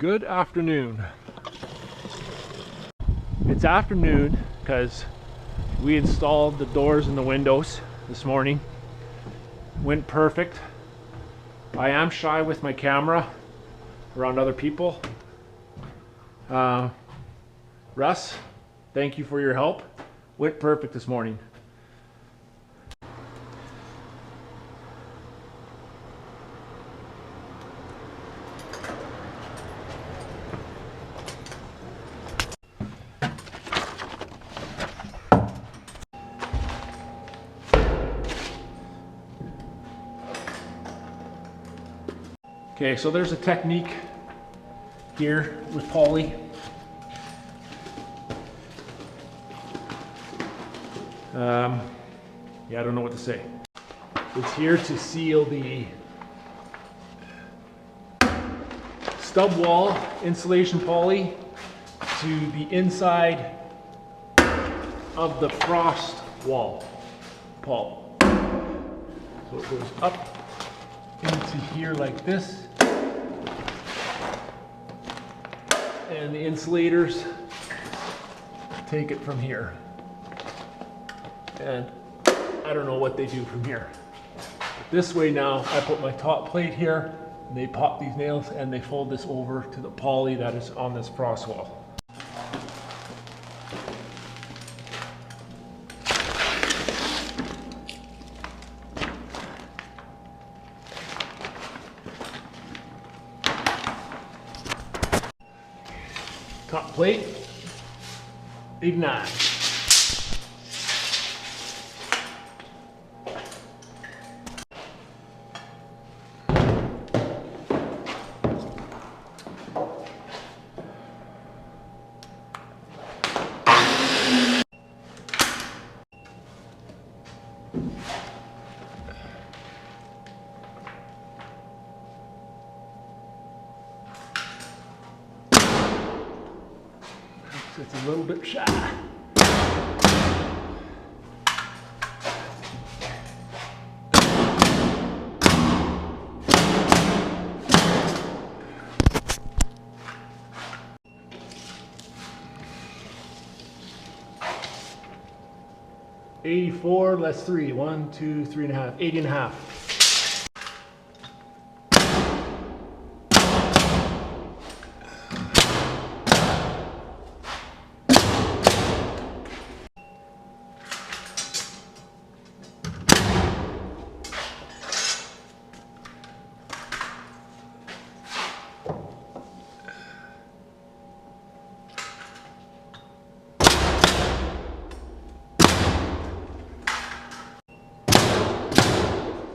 Good afternoon. It's afternoon because we installed the doors and the windows this morning. Went perfect. I am shy with my camera around other people. Russ, thank you for your help. Went perfect this morning. Okay, so there's a technique here with poly. Yeah, I don't know what to say. It's here to seal the stub wall insulation poly to the inside of the frost wall, Paul. So it goes up into here like this, and the insulators take it from here. And I don't know what they do from here. But this way now, I put my top plate here, and they pop these nails and they fold this over to the poly that is on this frost wall. Top plate, ignite. It's a little bit shy. $84 less 3, 1, 2, 3.5, 80.5.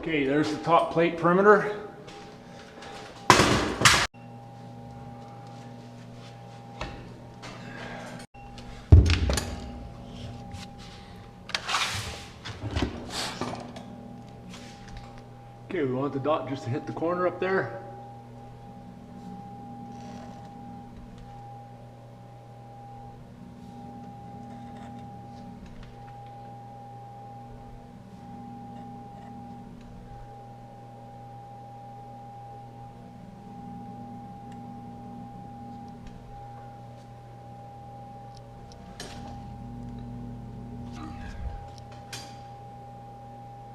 Okay, there's the top plate perimeter. Okay, we want the dot just to hit the corner up there.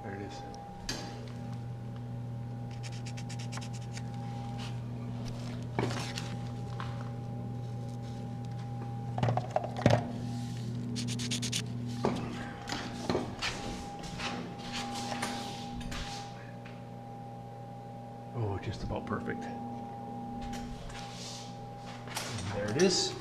There it is. Oh, just about perfect. And there it is.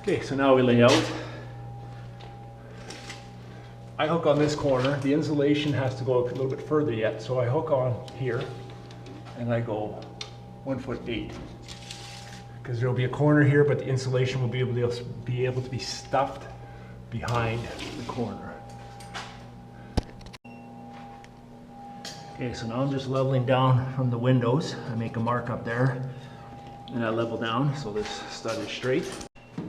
Okay, so now we lay out. I hook on this corner. The insulation has to go a little bit further yet, so I hook on here and I go 1'8". Because there will be a corner here, but the insulation will be able to be stuffed behind the corner. Okay, so now I'm just leveling down from the windows. I make a mark up there and I level down so this stud is straight.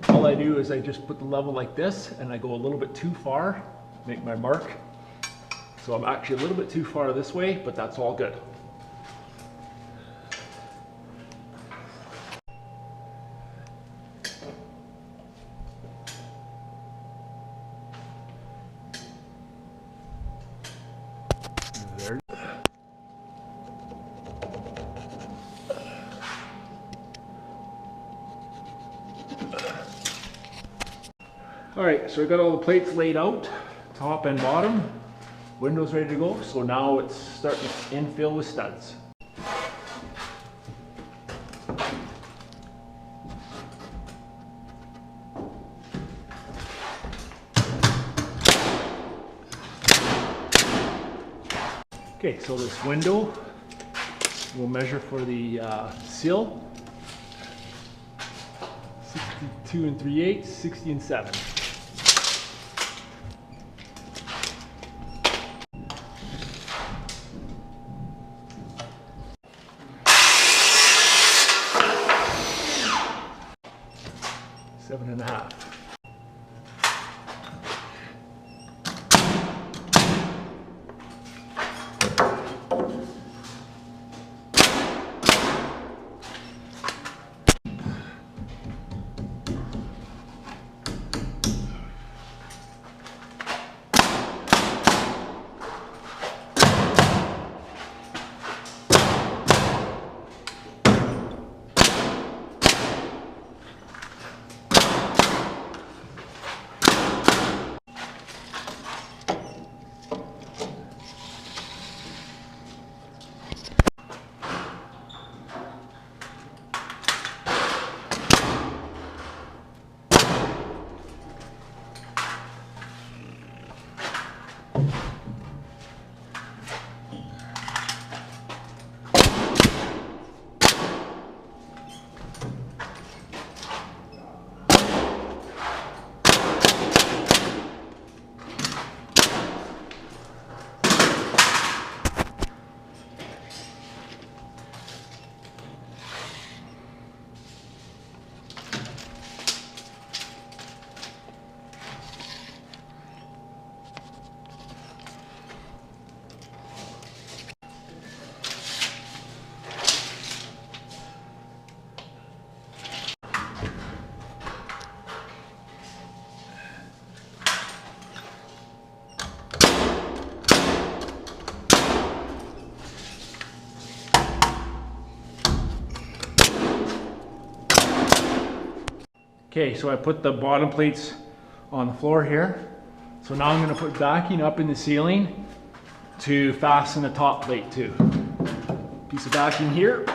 All I do is I just put the level like this and I go a little bit too far, make my mark. So I'm actually a little bit too far this way, but that's all good. There. All right, so I got all the plates laid out, top and bottom, windows ready to go. So now it's starting to infill with studs. Okay, so this window, we'll measure for the sill, 62 3/8, 60 7. Seven and a half. Okay, so I put the bottom plates on the floor here. So now I'm going to put backing up in the ceiling to fasten the top plate too. Piece of backing here.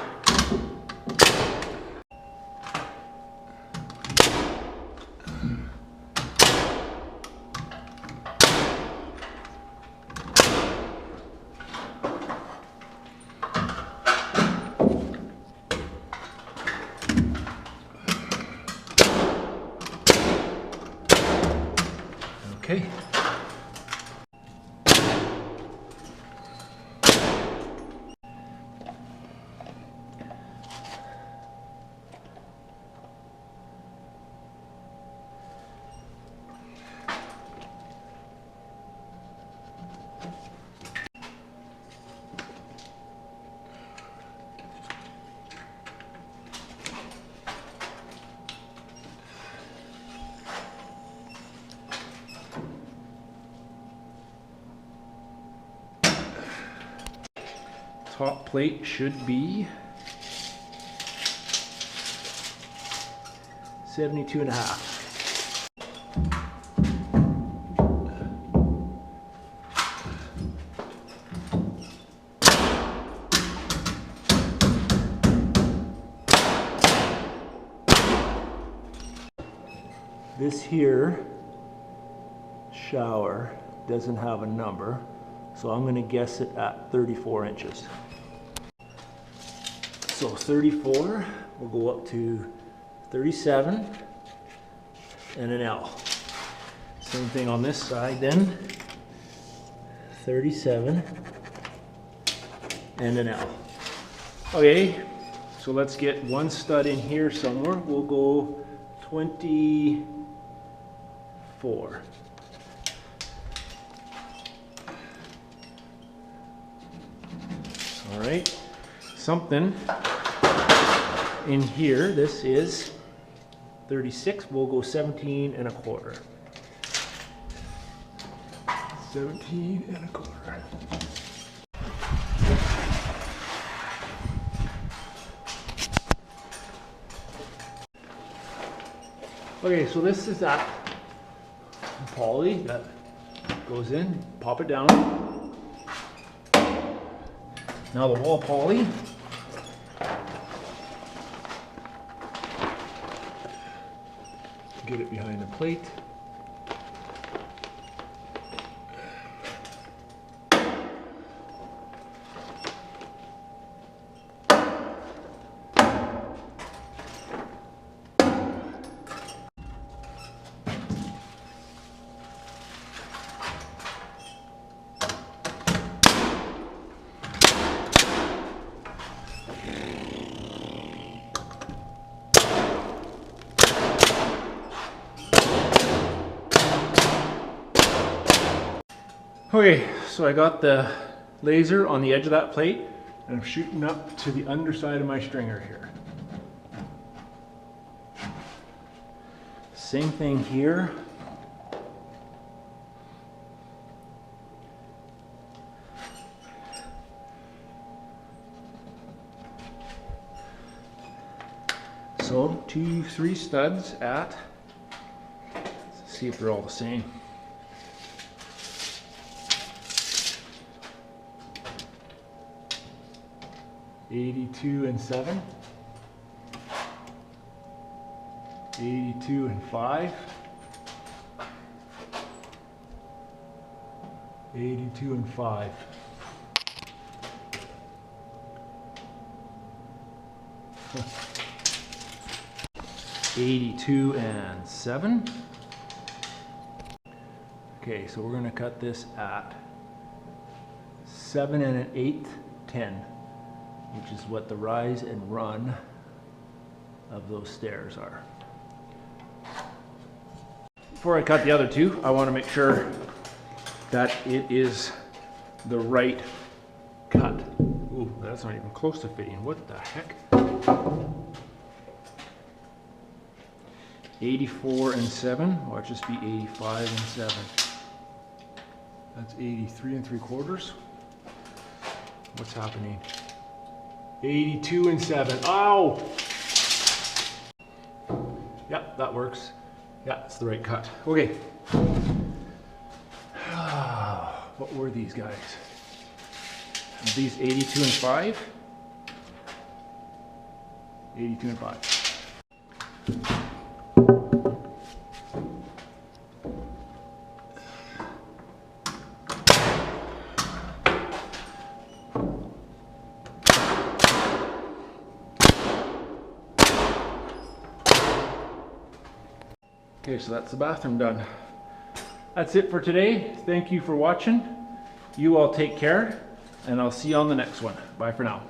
Okay. Top plate should be 72 and a half. This here shower doesn't have a number, so I'm going to guess it at 34 inches. So 34, we'll go up to 37 and an L. Same thing on this side then, 37 and an L. Okay, so let's get one stud in here somewhere. We'll go 24. All right, something in here, this is 36, we'll go 17 and a quarter. 17 and a quarter. Okay, so this is that poly that goes in, pop it down. Now the wall poly. Get it behind the plate. Okay, so I got the laser on the edge of that plate and I'm shooting up to the underside of my stringer here. Same thing here. So 2, 3 studs at, let's see if they're all the same. 82 and 7, 82 and 5, 82 and 5. Huh. 82 and 7. Okay, so we're going to cut this at 7 and an 1/8, 10. Which is what the rise and run of those stairs are. Before I cut the other two, I want to make sure that it is the right cut. Ooh, that's not even close to fitting. What the heck? 84 and 7. Watch this be 85 and 7. That's 83 and 3/4. What's happening? 82 and 7. Ow! Yep, that works. Yeah, it's the right cut. Okay. What were these guys? Are these 82 and 5? 82 and 5. Okay, so that's the bathroom done. That's it for today. Thank you for watching. You all take care, and I'll see you on the next one. Bye for now.